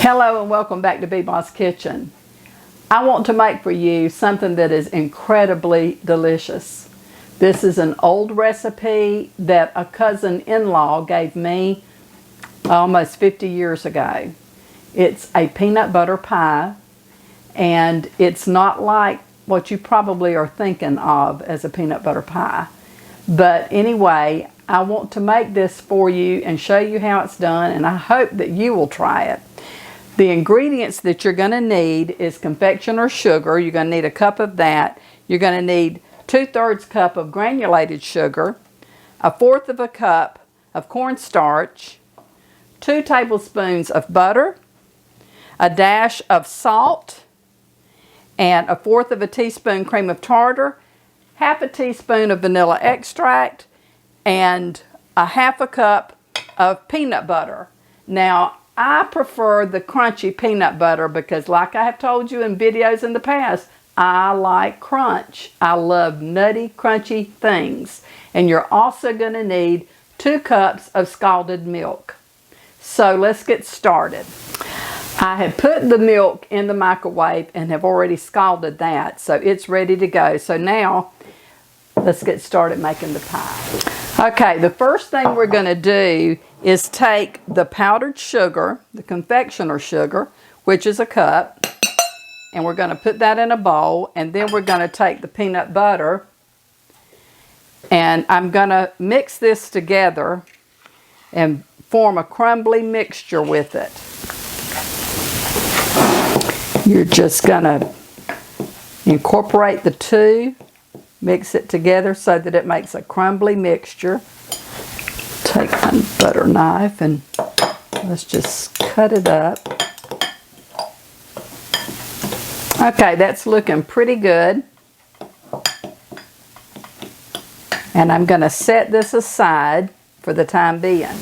Hello and welcome back to Bebo's Kitchen. I want to make for you something that is incredibly delicious. This is an old recipe that a cousin-in-law gave me almost 50 years ago. It's a peanut butter pie, and it's not like what you probably are thinking of as a peanut butter pie. But anyway, I want to make this for you and show you how it's done, and I hope that you will try it. The ingredients that you're going to need is confectioner sugar. You're going to need a cup of that. You're going to need 2/3 cup of granulated sugar, 1/4 of a cup of cornstarch, 2 tablespoons of butter, a dash of salt, and 1/4 of a teaspoon cream of tartar, 1/2 teaspoon of vanilla extract, and 1/2 cup of peanut butter. Now, I prefer the crunchy peanut butter because, like I have told you in videos in the past, I like crunch. I love nutty, crunchy things. And you're also going to need 2 cups of scalded milk. So let's get started. I have put the milk in the microwave and have already scalded that, so it's ready to go. So now, let's get started making the pie. Okay, the first thing we're going to do is take the powdered sugar, the confectioner sugar, which is a cup, and we're going to put that in a bowl, and then we're going to take the peanut butter, and I'm going to mix this together and form a crumbly mixture with it. You're just going to incorporate the two, mix it together so that it makes a crumbly mixture. Take my butter knife and let's just cut it up. Okay, that's looking pretty good. And I'm going to set this aside for the time being.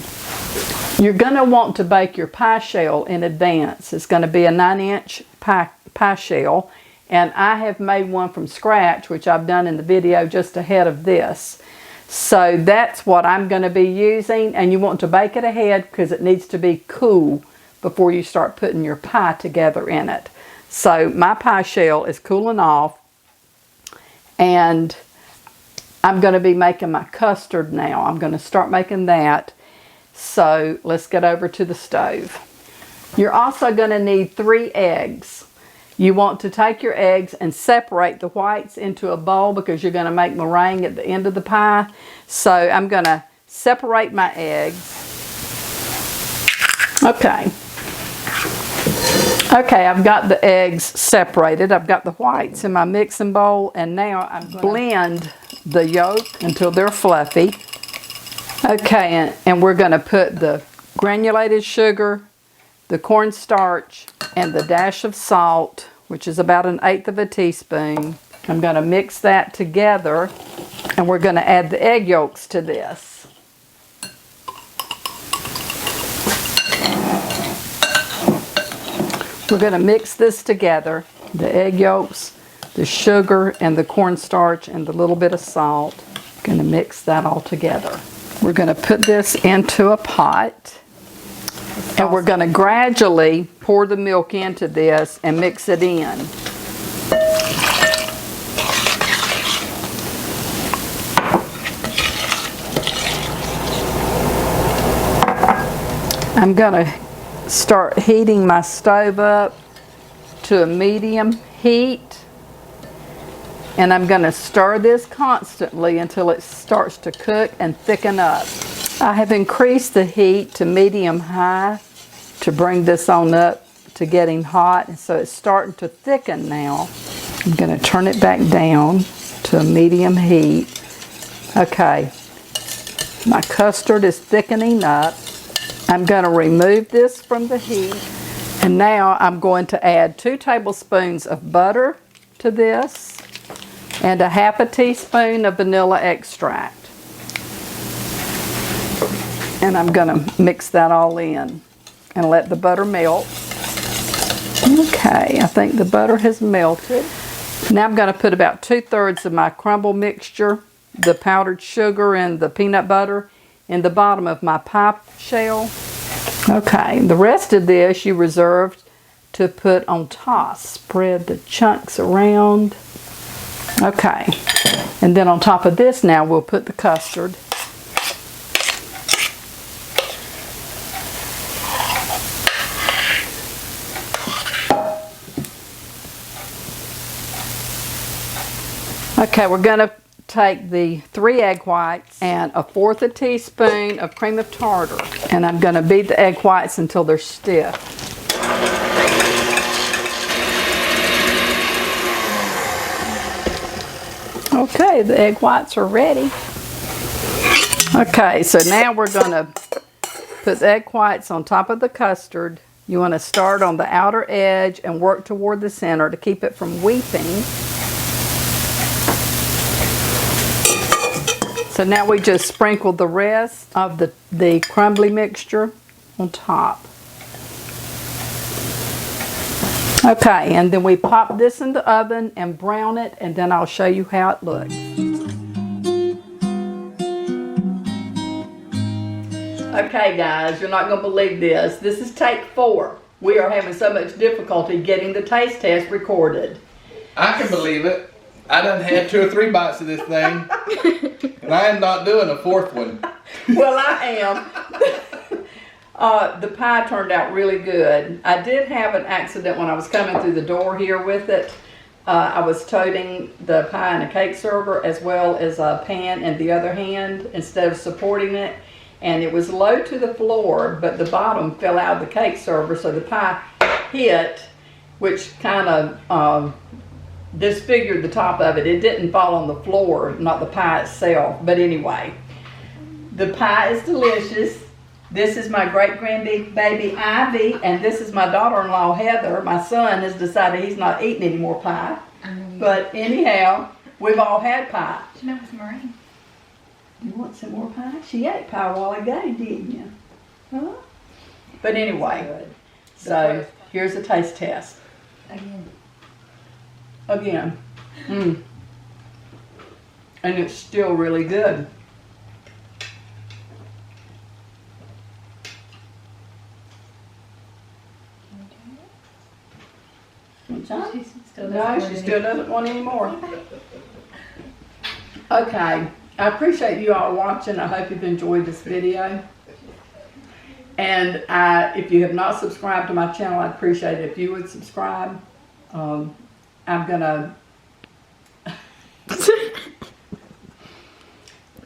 You're going to want to bake your pie shell in advance. It's going to be a 9-inch pie shell. And I have made one from scratch, which I've done in the video just ahead of this. So that's what I'm going to be using, and you want to bake it ahead because it needs to be cool before you start putting your pie together in it. So my pie shell is cooling off, and I'm going to be making my custard now. I'm going to start making that. So let's get over to the stove. You're also going to need 3 eggs. You want to take your eggs and separate the whites into a bowl because you're going to make meringue at the end of the pie. So I'm going to separate my eggs. Okay, I've got the eggs separated. I've got the whites in my mixing bowl, and now I'm going to blend the yolk until they're fluffy. Okay, and we're going to put the granulated sugar, the cornstarch, and the dash of salt, which is about 1/8 of a teaspoon. I'm going to mix that together, and we're going to add the egg yolks to this. We're going to mix this together, the egg yolks, the sugar, and the cornstarch, and the little bit of salt. Going to mix that all together. We're going to put this into a pot. And we're going to gradually pour the milk into this and mix it in. I'm going to start heating my stove up to a medium heat. And I'm going to stir this constantly until it starts to cook and thicken up. I have increased the heat to medium-high to bring this on up to getting hot, and so it's starting to thicken now. I'm going to turn it back down to a medium heat. Okay, my custard is thickening up. I'm going to remove this from the heat, and now I'm going to add 2 tablespoons of butter to this and 1/2 teaspoon of vanilla extract. And I'm going to mix that all in and let the butter melt. Okay, I think the butter has melted. Now I'm going to put about 2/3 of my crumble mixture, the powdered sugar and the peanut butter, in the bottom of my pie shell. Okay, the rest of this you reserved to put on top. Spread the chunks around. Okay, and then on top of this now we'll put the custard. Okay, we're going to take the 3 egg whites and 1/4 teaspoon of cream of tartar, and I'm going to beat the egg whites until they're stiff. Okay, the egg whites are ready. Okay, so now we're going to put the egg whites on top of the custard. You want to start on the outer edge and work toward the center to keep it from weeping. So now we just sprinkle the rest of the crumbly mixture on top. Okay, and then we pop this in the oven and brown it, and then I'll show you how it looks. Okay guys, you're not going to believe this. This is take 4. We are having so much difficulty getting the taste test recorded. I can believe it. I done had 2 or 3 bites of this thing, and I am not doing a 4th one. Well, I am. The pie turned out really good. I did have an accident when I was coming through the door here with it. I was toting the pie in a cake server as well as a pan in the other hand instead of supporting it. And it was low to the floor, but the bottom fell out of the cake server, so the pie hit, which kind of disfigured the top of it. It didn't fall on the floor, not the pie itself. But anyway, the pie is delicious. This is my great-grandbaby Ivy, and this is my daughter-in-law Heather. My son has decided he's not eating any more pie. But anyhow, we've all had pie. She met with Maureen. You want some more pie? She ate pie a while ago, didn't you? Huh? But anyway, so here's a taste test. Again. And it's still really good. No, she still doesn't want any more. Okay, I appreciate you all watching. I hope you've enjoyed this video. And if you have not subscribed to my channel, I'd appreciate it if you would subscribe. I'm gonna,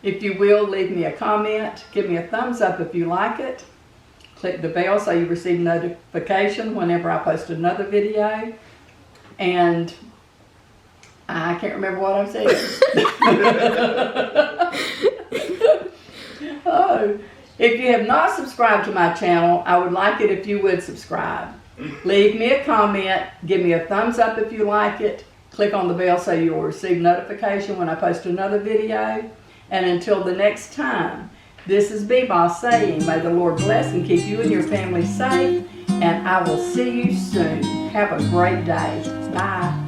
if you will, leave me a comment, give me a thumbs up if you like it. Click the bell so you receive notification whenever I post another video. And I can't remember what I'm saying. Oh, if you have not subscribed to my channel, I would like it if you would subscribe. Leave me a comment, give me a thumbs up if you like it, click on the bell so you will receive notification when I post another video. And until the next time, this is B-Boss saying, may the Lord bless and keep you and your family safe, and I will see you soon. Have a great day. Bye.